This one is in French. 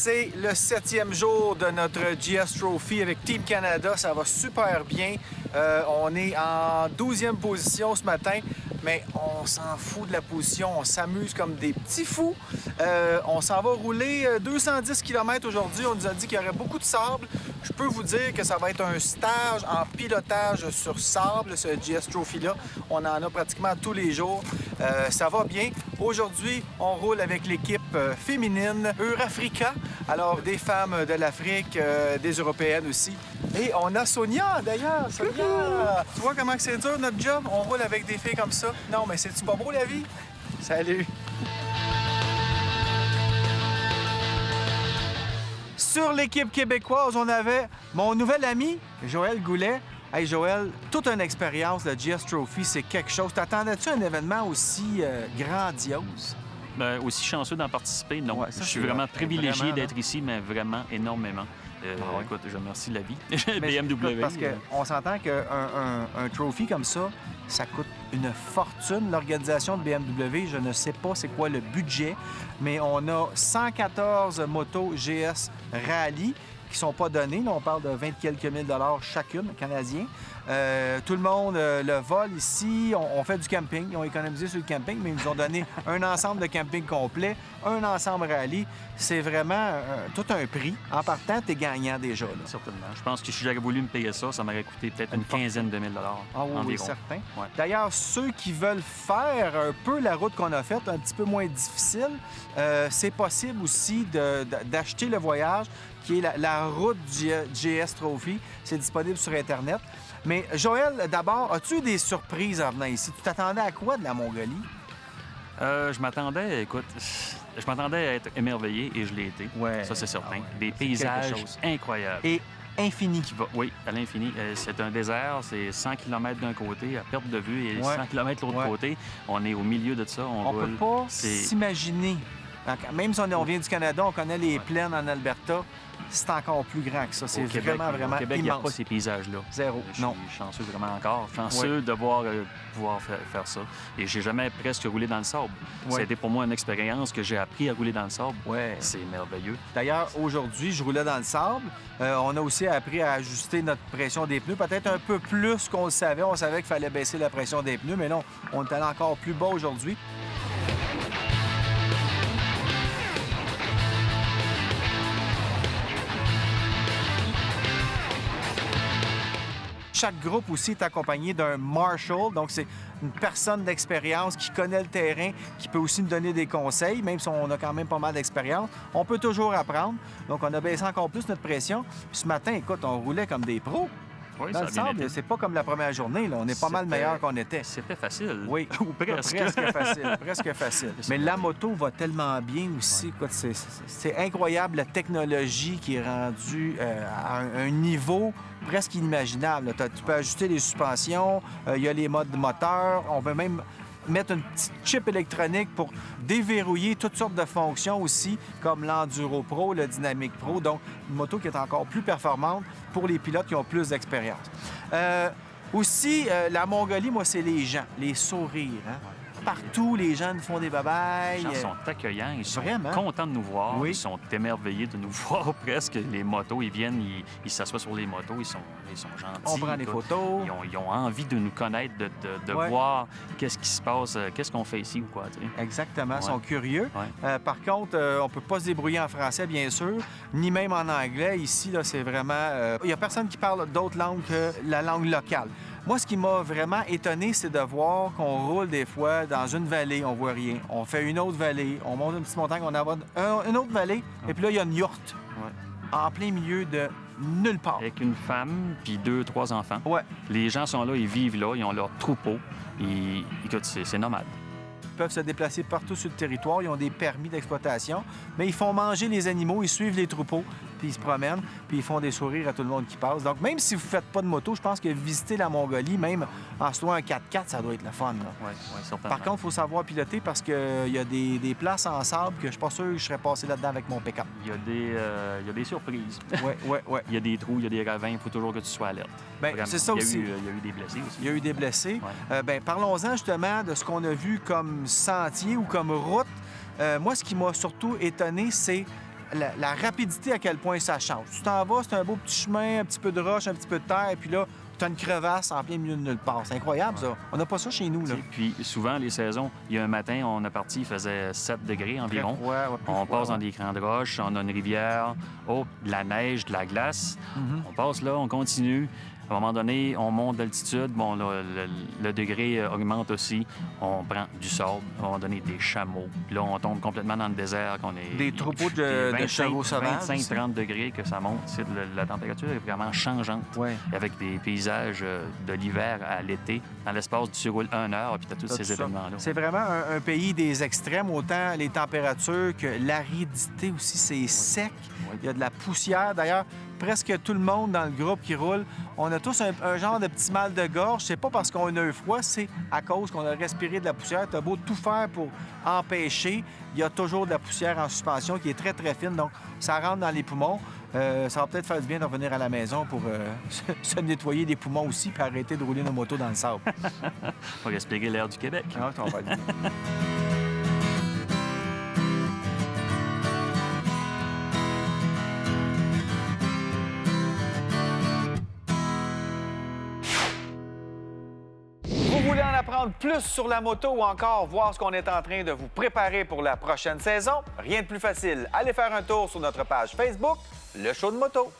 C'est le 7e jour de notre GS Trophy avec Team Canada. Ça va super bien. On est en 12e position ce matin, mais on s'en fout de la position. On s'amuse comme des petits fous. On s'en va rouler 210 km aujourd'hui. On nous a dit qu'il y aurait beaucoup de sable. Je peux vous dire que ça va être un stage en pilotage sur sable, ce GS Trophy-là. On en a pratiquement tous les jours. Ça va bien. Aujourd'hui, on roule avec l'équipe féminine Eurafrica. Alors, des femmes de l'Afrique, des Européennes aussi. Et on a Sonia, d'ailleurs. Sonia! Tu vois comment c'est dur, notre job? On roule avec des filles comme ça. Non, mais c'est-tu pas beau, la vie? Salut! Sur l'équipe québécoise, on avait mon nouvel ami, Joël Goulet. Hey Joël, toute une expérience, le GS Trophy, c'est quelque chose. T'attendais-tu un événement aussi grandiose? Bien, aussi chanceux d'en participer, non. Ouais, ça, je suis c'est vraiment vrai. privilégié Vraiment, d'être ici, mais vraiment énormément. ouais. Écoute, je remercie la vie. Mais BMW. écoute, parce qu'on s'entend qu'un trophy comme ça, ça coûte une fortune. L'organisation de BMW, je ne sais pas c'est quoi le budget, mais on a 114 motos GS Rally qui sont pas données. Là, on parle de 20 quelques mille dollars chacune, canadiens. Tout le monde le vole ici. On fait du camping. Ils ont économisé sur le camping, mais ils nous ont donné un ensemble de camping complet, un ensemble rallye. C'est vraiment tout un prix. En partant, tu es gagnant déjà. Là. Certainement. Je pense que si j'avais voulu me payer ça, ça m'aurait coûté peut-être une quinzaine de mille dollars Ah oui, environ. oui, certain. Ouais. D'ailleurs, ceux qui veulent faire un peu la route qu'on a faite, un petit peu moins difficile, c'est possible aussi d'acheter le voyage, qui est la route du GS Trophy. C'est disponible sur Internet. Mais Joël, d'abord, as-tu eu des surprises en venant ici? Tu t'attendais à quoi de la Mongolie? Je m'attendais à être émerveillé et je l'ai été. Ouais. Ça, c'est certain. Ah ouais. Des C'est paysages quelque chose. incroyables. Et infini. Oui, à l'infini. C'est un désert, c'est 100 km d'un côté, à perte de vue, et Ouais. 100 km de l'autre Ouais. côté. On est au milieu de ça, On roule. peut pas C'est- s'imaginer. Même si on vient du Canada, on connaît les plaines en Alberta, c'est encore plus grand que ça. C'est Au Québec, vraiment au Québec, il n'y a pas immense. ces paysages-là. Zéro, Je non. suis chanceux vraiment encore. Chanceux de pouvoir faire ça. Et j'ai jamais presque roulé dans le sable. Ouais. C'était pour moi une expérience que j'ai appris à rouler dans le sable. Ouais. C'est merveilleux. D'ailleurs, aujourd'hui, je roulais dans le sable. On a aussi appris à ajuster notre pression des pneus, peut-être un peu plus qu'on le savait. On savait qu'il fallait baisser la pression des pneus, mais non, on est allé encore plus bas aujourd'hui. Chaque groupe aussi est accompagné d'un marshal, donc c'est une personne d'expérience qui connaît le terrain, qui peut aussi nous donner des conseils, même si on a quand même pas mal d'expérience. On peut toujours apprendre, donc on a baissé encore plus notre pression. Puis ce matin, écoute, on roulait comme des pros. Oui, Dans ça le a bien sable, été. c'est pas comme la première journée, là. On est pas mal C'était- meilleur qu'on était. C'était facile. Oui, Ou presque. presque facile, presque facile. Mais la moto va tellement bien aussi. Écoute, c'est incroyable la technologie qui est rendue à un niveau presque inimaginable. Tu peux ajuster les suspensions, il y a les modes de moteur, on peut même mettre une petite chip électronique pour déverrouiller toutes sortes de fonctions aussi, comme l'Enduro Pro, le Dynamic Pro. Donc, une moto qui est encore plus performante pour les pilotes qui ont plus d'expérience. Aussi, la Mongolie, moi, c'est les gens, les sourires. Hein? Partout, les gens nous font des babayes. Les gens sont accueillants, ils sont Vraiment? contents de nous voir, Oui. ils sont émerveillés de nous voir presque. Les motos, ils viennent, ils s'assoient sur les motos, ils sont gentils. On prend des écoute. photos. Ils ont envie de nous connaître, de Ouais. voir qu'est-ce qui se passe, qu'est-ce qu'on fait ici ou quoi. Tu sais. Exactement, ils Ouais. sont curieux. Ouais. Par contre, on peut pas se débrouiller en français, bien sûr, ni même en anglais. Ici, là, c'est vraiment... Il y a personne qui parle d'autres langues que la langue locale. Moi, ce qui m'a vraiment étonné, c'est de voir qu'on roule des fois dans une vallée, on voit rien. On fait une autre vallée, on monte une petite montagne, on aborde une autre vallée, et puis là, il y a une yourte Ouais. en plein milieu de nulle part. Avec une femme, puis 2, 3 enfants. Ouais. Les gens sont là, ils vivent là, ils ont leur troupeau. Écoute, c'est nomade. Ils peuvent se déplacer partout sur le territoire, ils ont des permis d'exploitation, mais ils font manger les animaux, ils suivent les troupeaux, puis ils se promènent, puis ils font des sourires à tout le monde qui passe. Donc, même si vous ne faites pas de moto, je pense que visiter la Mongolie, même en se louant un 4x4, ça doit être le fun. Là. Oui, certainement. Par contre, il faut savoir piloter parce qu'il y a des places en sable que je suis pas sûr que je serais passé là-dedans avec mon pick-up. il y a des surprises. Oui. Il y a des trous, il y a des ravins, il faut toujours que tu sois alerte. Bien, Vraiment. c'est ça aussi. Il y a eu des blessés aussi. Il y a eu des blessés. Ouais. Parlons-en justement de ce qu'on a vu comme sentier ou comme route. Moi, ce qui m'a surtout étonné, c'est la rapidité à quel point ça change. Tu t'en vas, c'est un beau petit chemin, un petit peu de roche, un petit peu de terre, et puis là, tu as une crevasse en plein milieu de nulle part. C'est incroyable, ça. On n'a pas ça chez nous, là. Puis souvent, les saisons, il y a un matin, on est parti, il faisait 7 degrés environ. Très froid, ouais, plus On froid, passe dans des crans de roche, on a une rivière, de la neige, de la glace. On passe là, on continue. À un moment donné, on monte d'altitude. Bon, là, le degré augmente aussi. On prend du sable. À un moment donné, des chameaux. Puis là, on tombe complètement dans le désert. Des troupeaux de chevaux sauvages. 25-30 degrés que ça monte. La température est vraiment changeante. Ouais. Avec des paysages de l'hiver à l'été. Dans l'espace, tu roules 1 heure, puis tu as tous ces événements-là. C'est vraiment un pays des extrêmes, autant les températures que l'aridité aussi. C'est sec. Oui. Il y a de la poussière. D'ailleurs, presque tout le monde dans le groupe qui roule, on a tous un genre de petit mal de gorge. C'est pas parce qu'on a eu froid, c'est à cause qu'on a respiré de la poussière. Tu as beau tout faire pour empêcher, il y a toujours de la poussière en suspension qui est très, très fine. Donc, ça rentre dans les poumons. Ça va peut-être faire du bien de revenir à la maison pour se nettoyer les poumons aussi puis arrêter de rouler nos motos dans le sable. On va respirer l'air du Québec. Ah, ça va être bien. Vous voulez en apprendre plus sur la moto ou encore voir ce qu'on est en train de vous préparer pour la prochaine saison? Rien de plus facile. Allez faire un tour sur notre page Facebook, Le Show de moto.